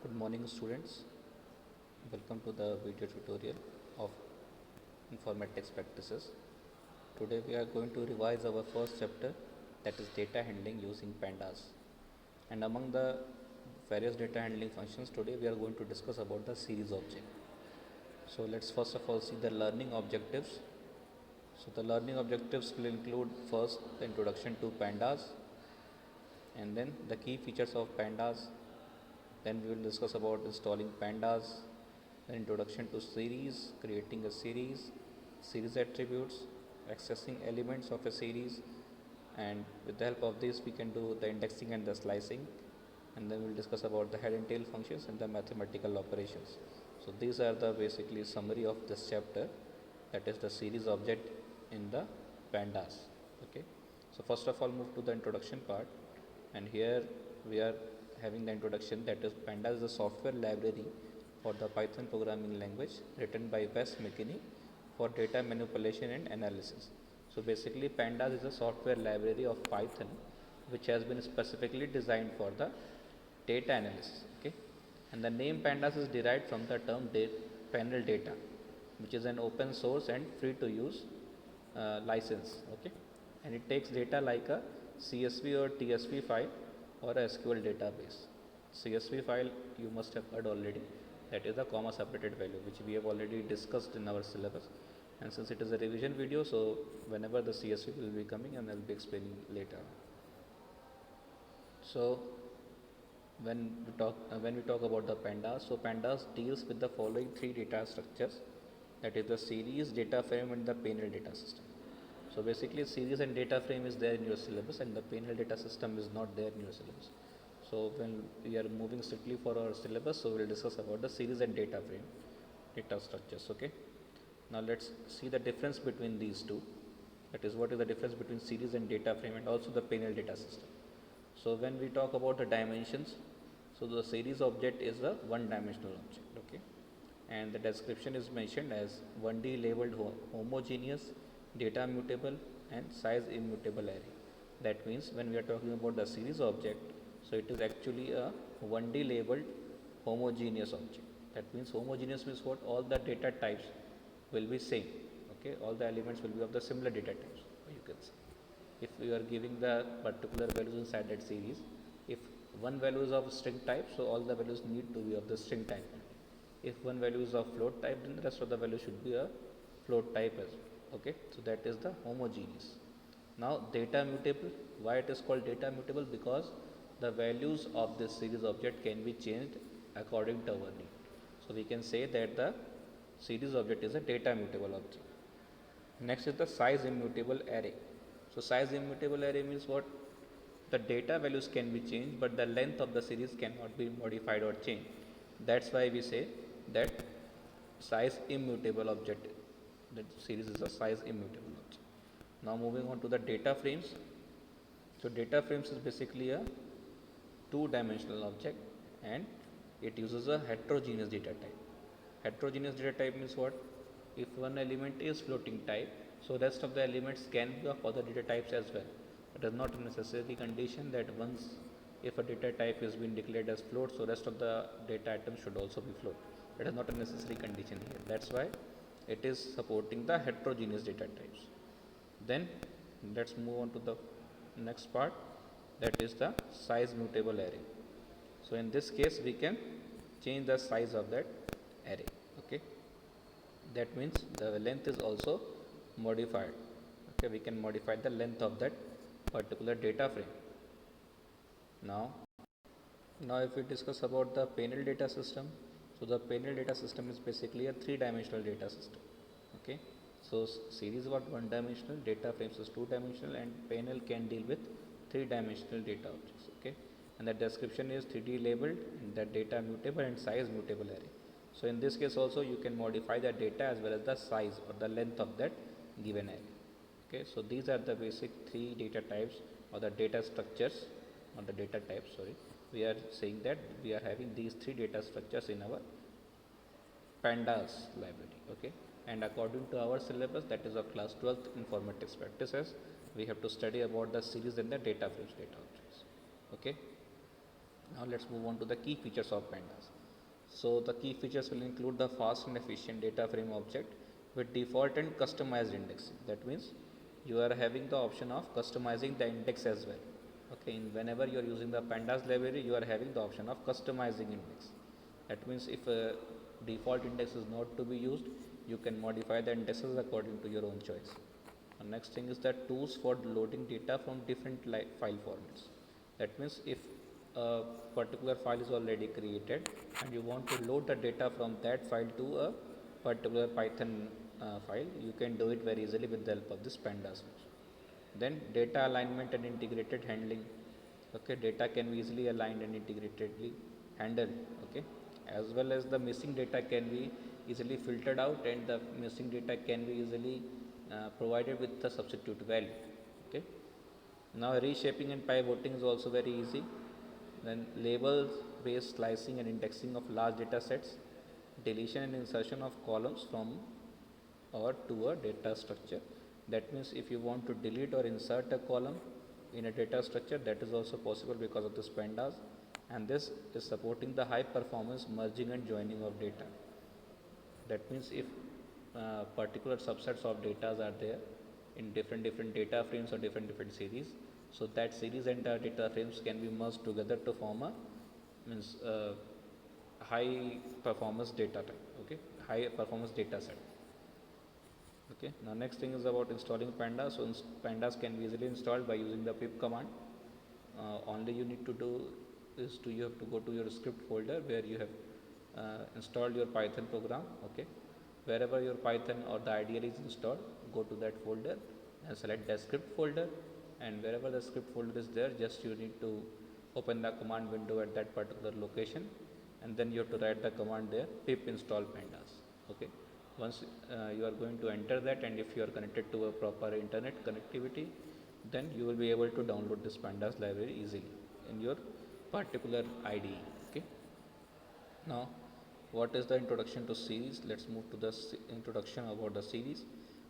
Good morning, students. Welcome to the video tutorial of informatics practices. Today we are going to revise our first chapter, that is data handling using pandas. And among the various data handling functions, today we are going to discuss about the series object. So let's first of all see the learning objectives. So the learning objectives will include first the introduction to pandas, and then the key features of pandas. Then we will discuss about installing pandas, then introduction to series, creating a series attributes, accessing elements of a series, and with the help of this we can do the indexing and the slicing, and then we'll discuss about the head and tail functions and the mathematical operations. So these are the basically summary of this chapter, that is the series object in the pandas. Okay, so first of all move to the introduction part, and here we are having the introduction, that is pandas is a software library for the Python programming language written by Wes McKinney for data manipulation and analysis. So basically pandas is a software library of Python which has been specifically designed for the data analysis. Okay, and the name pandas is derived from the term panel data, which is an open source and free to use license. Okay, and it takes data like a CSV or TSV file or a SQL database. CSV file you must have heard already, that is the comma separated value, which we have already discussed in our syllabus. And since it is a revision video, so whenever the CSV will be coming, and I will be explaining later. So when we talk about the pandas, so pandas deals with the following three data structures, that is the series, data frame, and the panel data system. So basically series and data frame is there in your syllabus, and the panel data system is not there in your syllabus. So when we are moving strictly for our syllabus, so we will discuss about the series and data frame data structures. Okay, now let's see the difference between these two, that is what is the difference between series and data frame and also the panel data system. So when we talk about the dimensions, so the series object is a one dimensional object. Okay, and the description is mentioned as 1D labeled homogeneous, data mutable, and size immutable array. That means when we are talking about the series object, so it is actually a 1D labeled homogeneous object. That means homogeneous means what? All the data types will be same. Okay, all the elements will be of the similar data types, you can say. If we are giving the particular values inside that series, if one value is of string type, so all the values need to be of the string type. If one value is of float type, then the rest of the value should be a float type as well. Okay, so that is the homogeneous. Now data mutable, why it is called data mutable? Because the values of this series object can be changed according to our need. So we can say that the series object is a data mutable object. Next is the size immutable array. So size immutable array means what? The data values can be changed, but the length of the series cannot be modified or changed. That's why we say that size immutable object, that series is a size immutable object. Now moving on to the data frames. So data frames is basically a two-dimensional object, and it uses a heterogeneous data type. Heterogeneous data type means what? If one element is floating type, so rest of the elements can be of other data types as well. It is not a necessary condition that once if a data type is being declared as float, so rest of the data items should also be float. That is not a necessary condition here. That's why it is supporting the heterogeneous data types. Then let's move on to the next part, that is the size mutable array. So in this case we can change the size of that array. Okay, that means the length is also modified. Okay, we can modify the length of that particular data frame. Now if we discuss about the panel data system, so the panel data system is basically a three-dimensional data system. Okay, so series is one dimensional, data frames is two-dimensional, and panel can deal with three-dimensional data objects. Okay, and the description is 3D labeled, and the data mutable and size mutable array. So in this case also you can modify the data as well as the size or the length of that given array. Okay, so these are the basic three data types or the data structures or the data types. Sorry, we are saying that we are having these three data structures in our pandas library. Okay, and according to our syllabus, that is of class 12th informatics practices, we have to study about the series and the data frames data objects. Okay, Now let's move on to the key features of pandas. So the key features will include the fast and efficient data frame object with default and customized indexing. That means you are having the option of customizing the index as well. Okay, and whenever you are using the pandas library, you are having the option of customizing index. That means if a default index is not to be used, you can modify the indexes according to your own choice. The next thing is that tools for loading data from different file formats. That means if a particular file is already created and you want to load the data from that file to a particular Python file, you can do it very easily with the help of this pandas. Then data alignment and integrated handling. Okay, data can be easily aligned and integratedly handled. Okay, as well as the missing data can be easily filtered out, and the missing data can be easily provided with the substitute value. Okay, now reshaping and pivoting is also very easy. Then labels based slicing and indexing of large data sets, deletion and insertion of columns from or to a data structure. That means if you want to delete or insert a column in a data structure, that is also possible because of this pandas, and this is supporting the high performance merging and joining of data. That means if particular subsets of data are there in different data frames or different series, so that series and data frames can be merged together to form a means high performance data type. Okay, high performance data set. Okay, now next thing is about installing pandas. So pandas can be easily installed by using the pip command. Only you need to do is you have to go to your script folder where you have installed your Python program. Okay, wherever your Python or the IDL is installed, go to that folder and select the script folder, and wherever the script folder is there, just you need to open the command window at that particular location, and then you have to write the command there, pip install pandas. Okay, once you are going to enter that, and if you are connected to a proper internet connectivity, then you will be able to download this pandas library easily in your particular IDE. Okay, now what is the introduction to series? Let's move to the introduction about the series.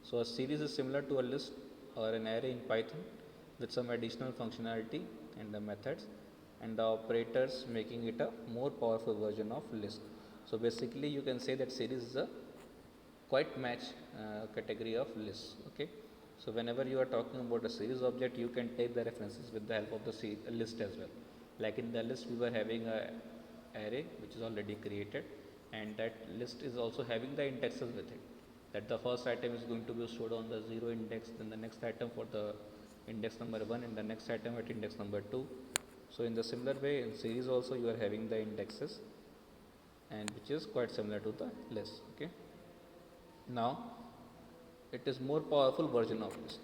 So a series is similar to a list or an array in Python with some additional functionality and the methods and the operators, making it a more powerful version of list. So basically you can say that series is a quite match category of lists. Okay, so whenever you are talking about a series object, you can take the references with the help of the list as well. Like in the list we were having a array which is already created, and that list is also having the indexes with it, that the first item is going to be stored on the 0 index, then the next item for the index number 1, and the next item at index number 2. So in the similar way in series also you are having the indexes, and which is quite similar to the list. Okay, now it is more powerful version of list.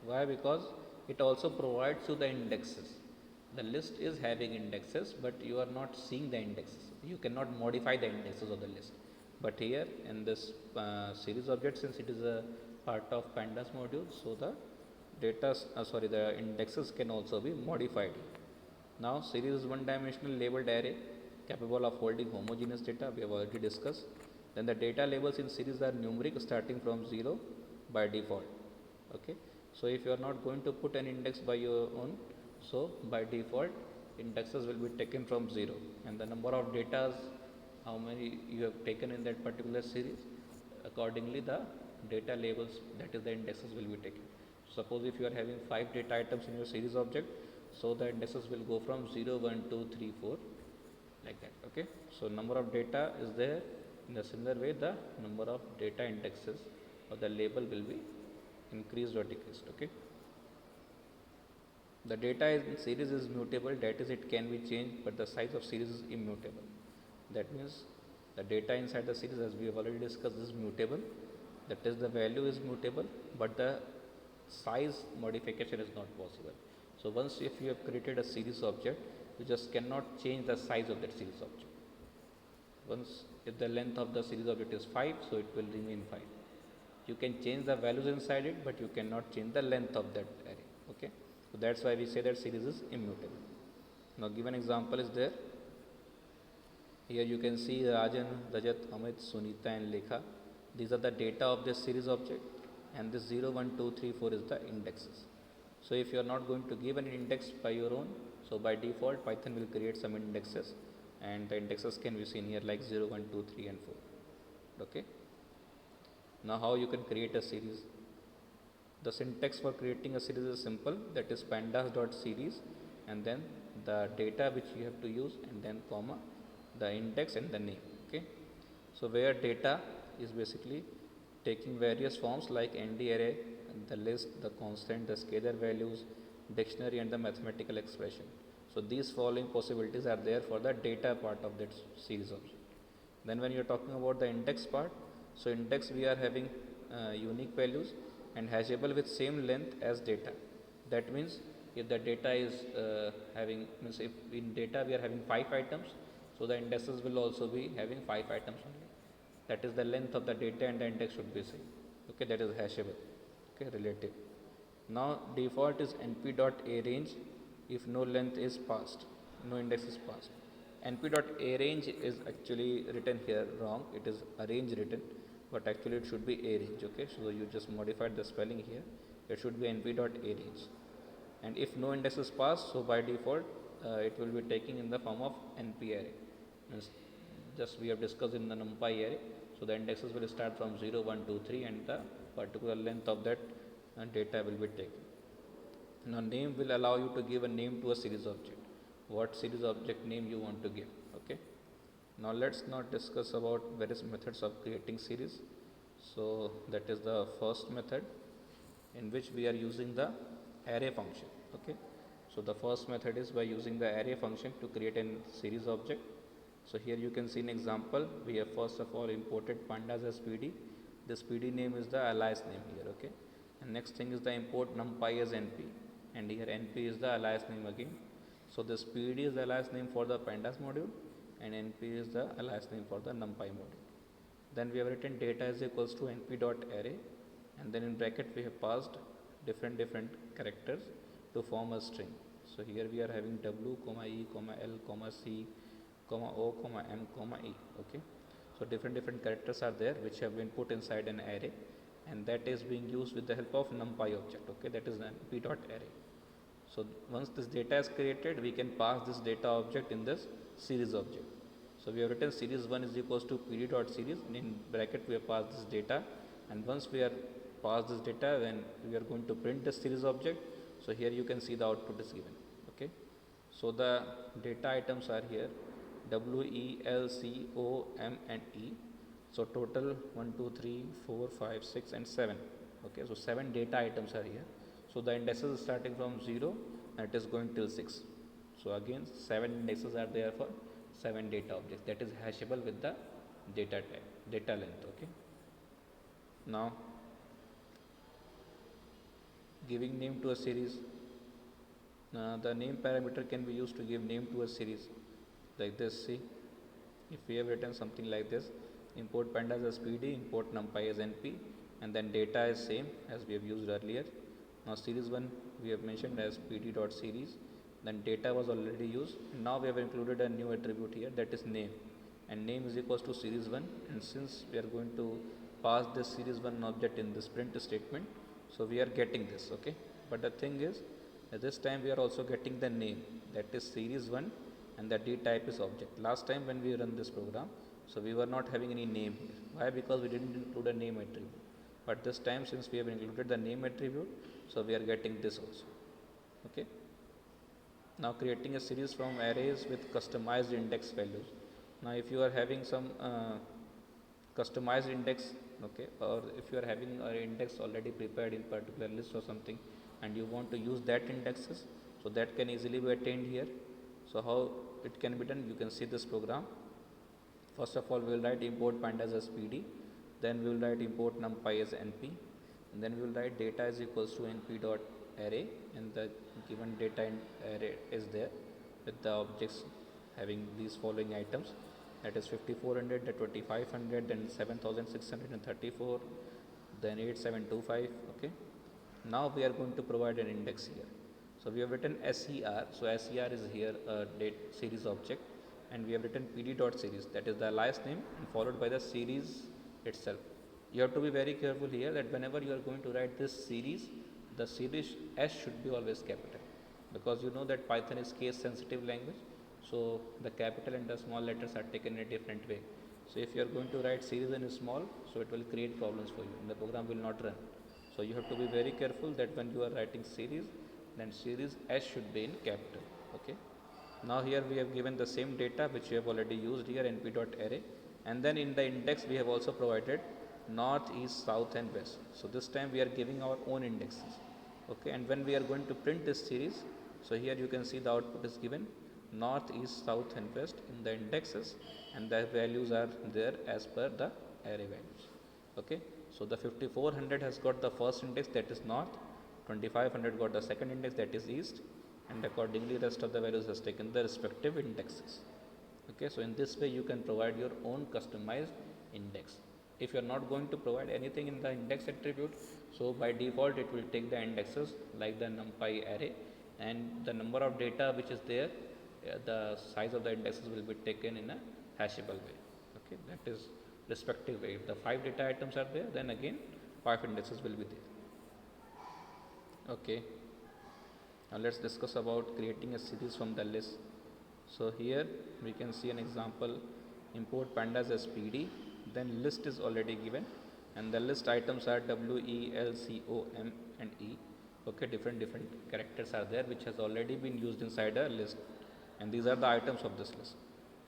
Why? Because it also provides you the indexes. The list is having indexes, but you are not seeing the indexes. You cannot modify the indexes of the list. But here in this series object, since it is a part of pandas module, so the the indexes can also be modified. Now series is one dimensional labeled array capable of holding homogeneous data, we have already discussed. Then the data labels in series are numeric starting from 0 by default. Okay, so if you are not going to put an index by your own, so by default indexes will be taken from 0, and the number of data, how many you have taken in that particular series, accordingly the data labels, that is the indexes, will be taken. Suppose if you are having 5 data items in your series object, so the indexes will go from 0, 1, 2, 3, 4 like that. Okay, so number of data is there. In a similar way, the number of data indexes or the label will be increased or decreased. Okay, the data in series is mutable, that is it can be changed, but the size of series is immutable. That means the data inside the series, as we have already discussed, is mutable, that is the value is mutable, but the size modification is not possible. So once if you have created a series object, you just cannot change the size of that series object. Once if the length of the series object is 5, so it will remain 5. You can change the values inside it, but you cannot change the length of that array. Okay, so that's why we say that series is immutable. Now given example is there. Here you can see Rajan, Rajat, Amit, Sunita and Lekha. These are the data of this series object, and this 0, 1, 2, 3, 4 is the indexes. So if you are not going to give an index by your own, So by default Python will create some indexes, and the indexes can be seen here like 0, 1, 2, 3 and 4. Okay. Now how you can create a series? The syntax for creating a series is simple, that is pandas.series and then the data which you have to use and then comma the index and the name. Okay. So where data is basically taking various forms like ND array, the list, the constant, the scalar values, dictionary and the mathematical expression. So these following possibilities are there for the data part of that series object. Then when you are talking about the index part, so index we are having unique values and hashable with same length as data. That means if the data is means if in data we are having 5 items, so the indexes will also be having 5 items only. That is the length of the data and the index should be same. Okay, that is hashable. Okay, relative. Now default is np.arange if no length is passed, no index is passed. np.arange is actually written here wrong. It is arrange written, but actually it should be arange. Okay, so you just modified the spelling here. It should be np.arange. And if no index is passed, so by default it will be taking in the form of np array. Means just we have discussed in the numpy array. So the indexes will start from 0, 1, 2, 3 and the particular length of that data will be taken. Now name will allow you to give a name to a series object. What series object name you want to give. Okay. Now let's not discuss about various methods of creating series. So that is the first method in which we are using the array function. Okay. So the first method is by using the array function to create a series object. So here you can see an example. We have first of all imported pandas as PD. This PD name is the alias name here. Okay. And next thing is the import numpy as NP, and here NP is the alias name again. So this PD is the alias name for the pandas module and NP is the alias name for the numpy module. Then we have written data is equals to np.array, and then in bracket we have passed different characters to form a string. So here we are having W, E, L, C, O, M, E. Okay. So different characters are there which have been put inside an array, and that is being used with the help of numpy object. Okay, that is np.array. So once this data is created, we can pass this data object in this series object. So we have written series 1 is equals to pd.series, and in bracket we have passed this data, and once we are passed this data, then we are going to print the series object. So here you can see the output is given. Okay. So the data items are here W, E, L, C, O, M and E. So total 1, 2, 3, 4, 5, 6 and 7. Okay, so 7 data items are here. So the indexes starting from 0 and it is going till 6. So again 7 indexes are there for 7 data objects. That is hashable with the data type, data length. Okay. Now giving name to a series. The name parameter can be used to give name to a series like this. See, if we have written something like this, import pandas as PD, import numpy as NP, and then data is same as we have used earlier. Now series 1 we have mentioned as pd.series, then data was already used, and now we have included a new attribute here, that is name, and name is equals to series 1, and since we are going to pass this series 1 object in this print statement, so we are getting this. Okay, but the thing is at this time we are also getting the name, that is series 1, and the D type is object. Last time when we run this program, so we were not having any name here. Why? Because we didn't include a name attribute. But this time since we have included the name attribute, so we are getting this also. Okay. Now creating a series from arrays with customized index values. Now if you are having some customized index, okay, or if you are having an index already prepared in particular list or something, and you want to use that indexes, so that can easily be attained here. So how it can be done? You can see this program. First of all, we will write import pandas as PD, then we will write import numpy as NP, and then we will write data is equals to np.array, and the given data in array is there with the objects having these following items, that is 5400, the 2500, then 7634, then 8725. Okay. Now we are going to provide an index here. So we have written ser. So ser is here a date series object, and we have written pd.series, that is the alias name, and followed by the series itself. You have to be very careful here that whenever you are going to write this series, the series S should be always capital. because you know that Python is case sensitive language, so the capital and the small letters are taken in a different way. So if you are going to write series in small, so it will create problems for you and the program will not run. So you have to be very careful that when you are writing series, then series S should be in capital. Okay. Now here we have given the same data which we have already used here, np.array, and then in the index we have also provided north, east, south and west. So this time we are giving our own indexes. Okay, and when we are going to print this series, so here you can see the output is given north, east, south and west in the indexes, and the values are there as per the array values. Okay, so the 5400 has got the first index, that is north, 2500 got the second index, that is east, and accordingly rest of the values has taken the respective indexes. Okay, so in this way you can provide your own customized index. If you are not going to provide anything in the index attribute, so by default it will take the indexes like the numpy array, and the number of data which is there, the size of the indexes will be taken in a hashable way. Okay, that is respective way. If the 5 data items are there, then again 5 indexes will be there. Okay, now let's discuss about creating a series from the list. So here we can see an example, import pandas as PD, then list is already given, and the list items are W, E, L, C, O, M and E. Okay, different characters are there which has already been used inside a list, and these are the items of this list.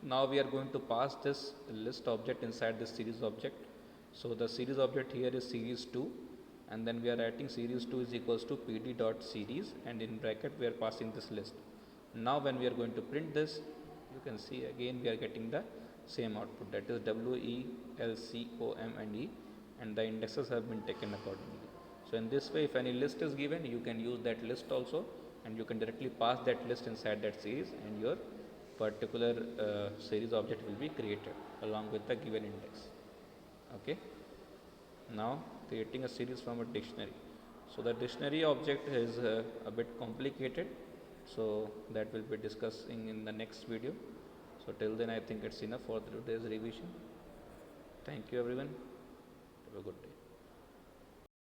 Now we are going to pass this list object inside this series object. So the series object here is series 2, and then we are writing series 2 is equals to pd dot series, and in bracket we are passing this list. Now when we are going to print this, you can see again we are getting the same output, that is W, E, L, C, O, M and E, and the indexes have been taken accordingly. So in this way, if any list is given, you can use that list also, and you can directly pass that list inside that series, and your particular series object will be created along with the given index. Okay. Now creating a series from a dictionary. So the dictionary object is a bit complicated, so that will be discussing in the next video. So till then I think it's enough for today's revision. Thank you everyone. Have a good day.